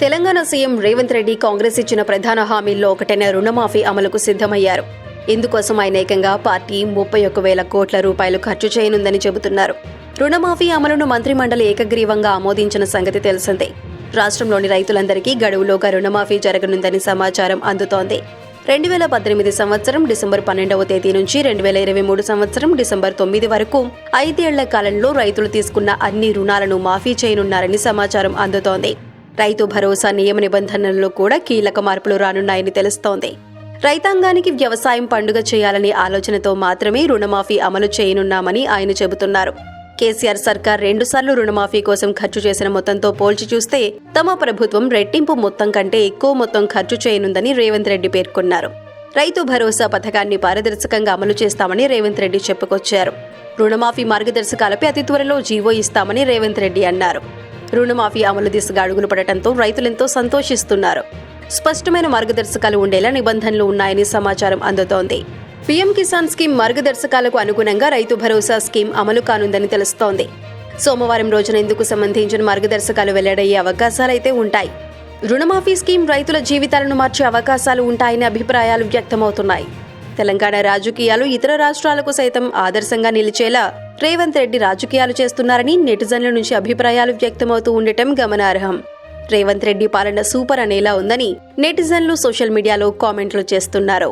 Telangana CM Revanth Reddy Congress ఇచ్చిన ప్రధాన హామీల్లో ఒకటైన రుణమాఫీ అమలుకు సిద్ధమయ్యారు. ఇందుకోసం ఆయన ఏకంగా పార్టీ 31,000 కోట్ల రూపాయలు ఖర్చు చేయనుందని చెబుతున్నారు. రుణమాఫీ అమలును మంత్రిమండలి ఏకగ్రీవంగా ఆమోదించిన సంగతి తెలిసిందే. రాష్ట్రంలోని రైతులందరికీ గడువులోగా రుణమాఫీ జరగనుందని సమాచారం అందుతోంది. 2018 సంవత్సరం డిసెంబర్ 12వ తేదీ నుంచి 2023 సంవత్సరం డిసెంబర్ 9 వరకు 5 ఏళ్ల కాలంలో రైతులు తీసుకున్న అన్ని రుణాలను మాఫీ చేయనున్నారని సమాచారం అందుతోంది. రైతు భరోసా నియమ నిబంధనల్లో కూడా కీలక మార్పులు రానున్నాయని తెలుస్తోంది. రైతాంగానికి వ్యవసాయం పండుగ చేయాలనే ఆలోచనతో మాత్రమే రుణమాఫీ అమలు చేయనున్నామని ఆయన చెబుతున్నారు. కేసీఆర్ సర్కార్ 2 సార్లు రుణమాఫీ కోసం ఖర్చు చేసిన మొత్తంతో పోల్చి చూస్తే తమ ప్రభుత్వం రెట్టింపు మొత్తం కంటే ఎక్కువ మొత్తం ఖర్చు చేయనుందని రేవంత్ రెడ్డి పేర్కొన్నారు. రైతు భరోసా పథకాన్ని పారదర్శకంగా అమలు చేస్తామని రేవంత్ రెడ్డి చెప్పుకొచ్చారు. రుణమాఫీ మార్గదర్శకాలపై అతి త్వరలో జీవో ఇస్తామని రేవంత్ రెడ్డి అన్నారు. రుణమాఫీ అమలు దిశగా అడుగులు పడటంతో రైతులెంతో సంతోషిస్తున్నారు. స్పష్టమైన మార్గదర్శకాలు ఉండేలా నిబంధనలు ఉన్నాయని సమాచారం అందుతోంది. పీఎం కిసాన్ స్కీమ్ మార్గదర్శకాలకు అనుగుణంగా రైతు భరోసా స్కీమ్ అమలు కానుందని తెలుస్తోంది. సోమవారం రోజున ఇందుకు సంబంధించిన మార్గదర్శకాలు వెల్లడయ్యే అవకాశాలైతే ఉంటాయి. రుణమాఫీ స్కీమ్ రైతుల జీవితాలను మార్చే అవకాశాలు ఉంటాయని అభిప్రాయాలు వ్యక్తమవుతున్నాయి. తెలంగాణ రాజకీయాలు ఇతర రాష్ట్రాలకు సైతం ఆదర్శంగా నిలిచేలా రేవంత్ రెడ్డి రాజకీయాలు చేస్తున్నారని నెటిజన్ల నుంచి అభిప్రాయాలు వ్యక్తమవుతూ ఉండటం గమనార్హం. రేవంత్ రెడ్డి పాలన సూపర్ అనేలా ఉందని నెటిజన్లు సోషల్ మీడియాలో కామెంట్లు చేస్తున్నారు.